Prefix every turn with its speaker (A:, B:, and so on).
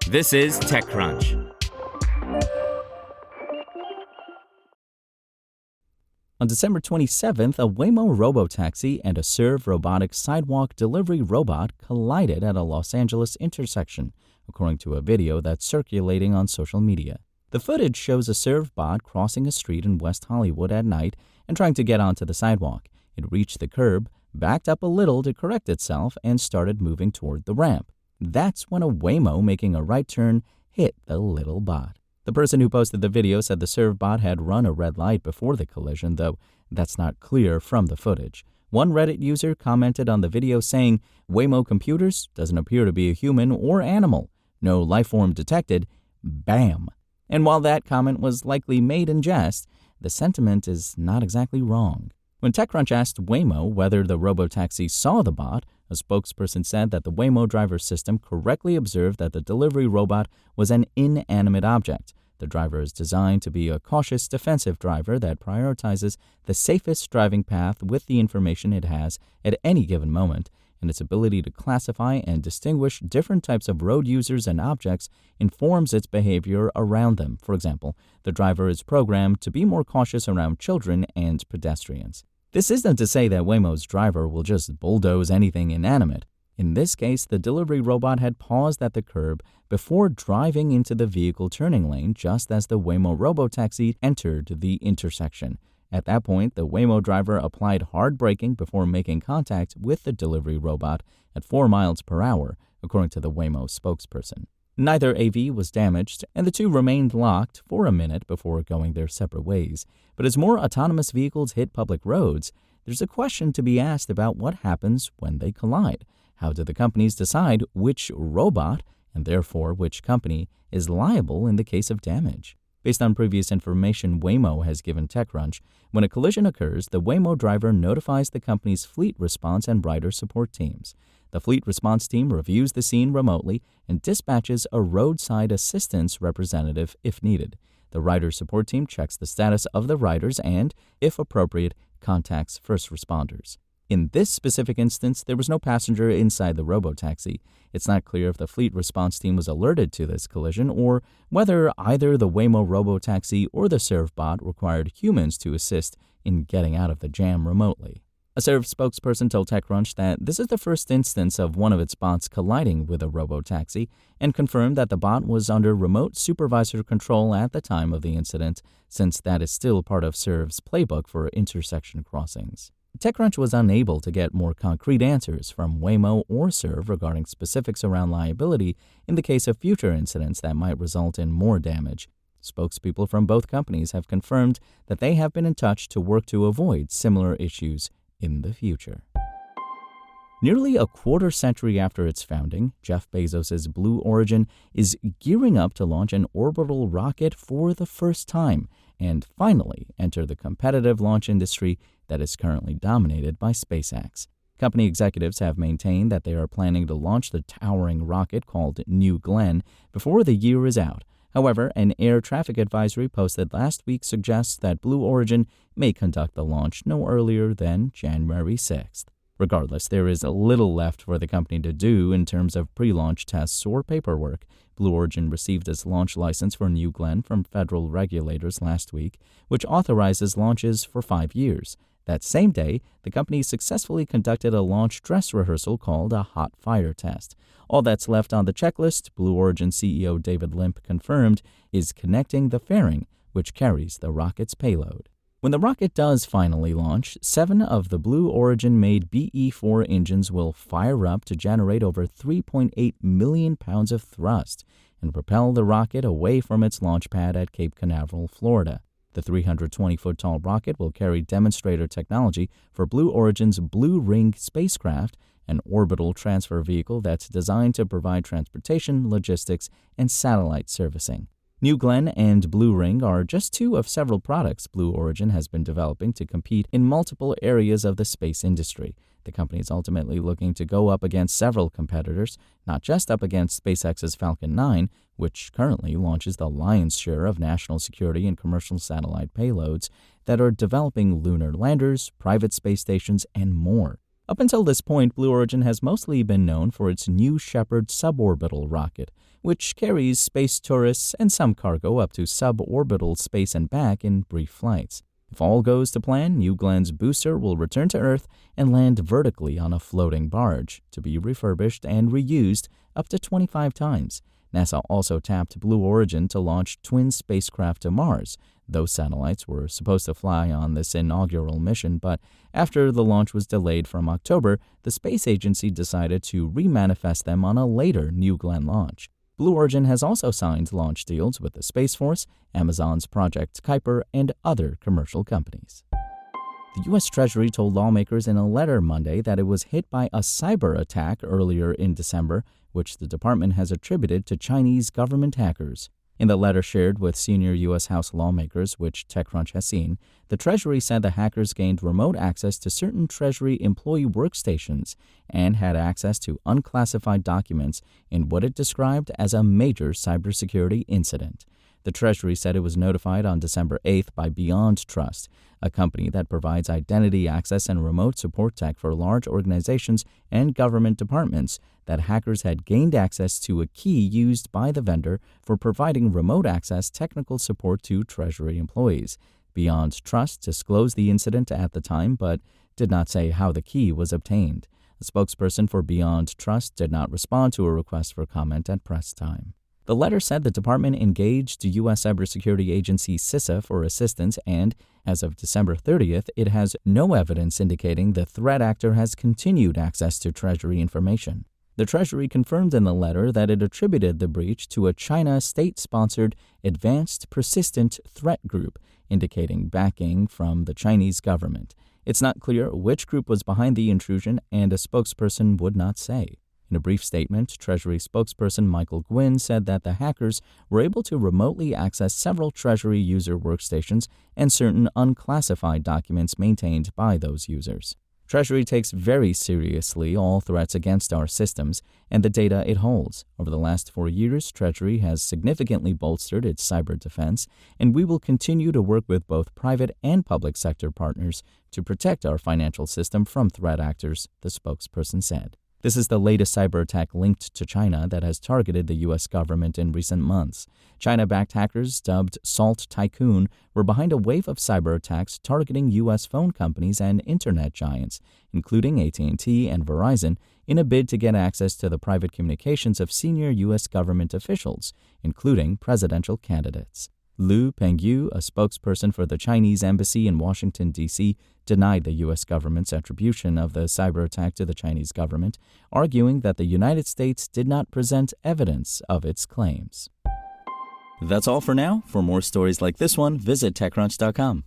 A: This is TechCrunch.
B: On December 27th, a Waymo robotaxi and a Serve robotic sidewalk delivery robot collided at a Los Angeles intersection, according to a video that's circulating on social media. The footage shows a Serve bot crossing a street in West Hollywood at night and trying to get onto the sidewalk. It reached the curb, backed up a little to correct itself, and started moving toward the ramp. That's when a Waymo making a right turn hit the little bot. The person who posted the video said the Serve bot had run a red light before the collision, though that's not clear from the footage. One Reddit user commented on the video saying, "Waymo computers doesn't appear to be a human or animal. No life form detected. Bam." And while that comment was likely made in jest, the sentiment is not exactly wrong. When TechCrunch asked Waymo whether the robotaxi saw the bot, a spokesperson said that the Waymo driver system correctly observed that the delivery robot was an inanimate object. The driver is designed to be a cautious, defensive driver that prioritizes the safest driving path with the information it has at any given moment, and its ability to classify and distinguish different types of road users and objects informs its behavior around them. For example, the driver is programmed to be more cautious around children and pedestrians. This isn't to say that Waymo's driver will just bulldoze anything inanimate. In this case, the delivery robot had paused at the curb before driving into the vehicle turning lane just as the Waymo robotaxi entered the intersection. At that point, the Waymo driver applied hard braking before making contact with the delivery robot at 4 miles per hour, according to the Waymo spokesperson. Neither AV was damaged, and the two remained locked for a minute before going their separate ways. But as more autonomous vehicles hit public roads, there's a question to be asked about what happens when they collide. How do the companies decide which robot, and therefore which company, is liable in the case of damage? Based on previous information Waymo has given TechCrunch, when a collision occurs, the Waymo driver notifies the company's fleet response and rider support teams. The fleet response team reviews the scene remotely and dispatches a roadside assistance representative if needed. The rider support team checks the status of the riders and, if appropriate, contacts first responders. In this specific instance, there was no passenger inside the robotaxi. It's not clear if the fleet response team was alerted to this collision or whether either the Waymo robotaxi or the Serve bot required humans to assist in getting out of the jam remotely. A Serve spokesperson told TechCrunch that this is the first instance of one of its bots colliding with a robotaxi and confirmed that the bot was under remote supervisor control at the time of the incident, since that is still part of Serve's playbook for intersection crossings. TechCrunch was unable to get more concrete answers from Waymo or Serve regarding specifics around liability in the case of future incidents that might result in more damage. Spokespeople from both companies have confirmed that they have been in touch to work to avoid similar issues in the future. Nearly a quarter century after its founding, Jeff Bezos' Blue Origin is gearing up to launch an orbital rocket for the first time and finally enter the competitive launch industry that is currently dominated by SpaceX. Company executives have maintained that they are planning to launch the towering rocket called New Glenn before the year is out. However, an air traffic advisory posted last week suggests that Blue Origin may conduct the launch no earlier than January 6th. Regardless, there is little left for the company to do in terms of pre-launch tests or paperwork. Blue Origin received its launch license for New Glenn from federal regulators last week, which authorizes launches for 5 years. That same day, the company successfully conducted a launch dress rehearsal called a hot fire test. All that's left on the checklist, Blue Origin CEO David Limp confirmed, is connecting the fairing, which carries the rocket's payload. When the rocket does finally launch, 7 of the Blue Origin-made BE-4 engines will fire up to generate over 3.8 million pounds of thrust and propel the rocket away from its launch pad at Cape Canaveral, Florida. The 320-foot-tall rocket will carry demonstrator technology for Blue Origin's Blue Ring spacecraft, an orbital transfer vehicle that's designed to provide transportation, logistics, and satellite servicing. New Glenn and Blue Ring are just 2 of several products Blue Origin has been developing to compete in multiple areas of the space industry. The company is ultimately looking to go up against several competitors, not just up against SpaceX's Falcon 9, which currently launches the lion's share of national security and commercial satellite payloads that are developing lunar landers, private space stations, and more. Up until this point, Blue Origin has mostly been known for its New Shepard suborbital rocket, which carries space tourists and some cargo up to suborbital space and back in brief flights. If all goes to plan, New Glen's booster will return to Earth and land vertically on a floating barge, to be refurbished and reused up to 25 times. NASA also tapped Blue Origin to launch twin spacecraft to Mars. Those satellites were supposed to fly on this inaugural mission, but after the launch was delayed from October, the space agency decided to remanifest them on a later New Glenn launch. Blue Origin has also signed launch deals with the Space Force, Amazon's Project Kuiper, and other commercial companies. The U.S. Treasury told lawmakers in a letter Monday that it was hit by a cyber attack earlier in December, which the department has attributed to Chinese government hackers. In the letter shared with senior U.S. House lawmakers, which TechCrunch has seen, the Treasury said the hackers gained remote access to certain Treasury employee workstations and had access to unclassified documents in what it described as a major cybersecurity incident. The Treasury said it was notified on December 8th by Beyond Trust, a company that provides identity access and remote support tech for large organizations and government departments, that hackers had gained access to a key used by the vendor for providing remote access technical support to Treasury employees. Beyond Trust disclosed the incident at the time, but did not say how the key was obtained. A spokesperson for Beyond Trust did not respond to a request for comment at press time. The letter said the department engaged the U.S. cybersecurity agency CISA for assistance and, as of December 30th, it has no evidence indicating the threat actor has continued access to Treasury information. The Treasury confirmed in the letter that it attributed the breach to a China state-sponsored Advanced Persistent Threat Group, indicating backing from the Chinese government. It's not clear which group was behind the intrusion, and a spokesperson would not say. In a brief statement, Treasury spokesperson Michael Gwynn said that the hackers were able to remotely access several Treasury user workstations and certain unclassified documents maintained by those users. Treasury takes very seriously all threats against our systems and the data it holds. Over the last 4 years, Treasury has significantly bolstered its cyber defense, and we will continue to work with both private and public sector partners to protect our financial system from threat actors, the spokesperson said. This is the latest cyber attack linked to China that has targeted the U.S. government in recent months. China-backed hackers dubbed Salt Tycoon were behind a wave of cyber attacks targeting U.S. phone companies and internet giants, including AT&T and Verizon, in a bid to get access to the private communications of senior U.S. government officials, including presidential candidates. Liu Pengyu, a spokesperson for the Chinese embassy in Washington, D.C., denied the U.S. government's attribution of the cyber attack to the Chinese government, arguing that the United States did not present evidence of its claims. That's all for now. For more stories like this one, visit TechCrunch.com.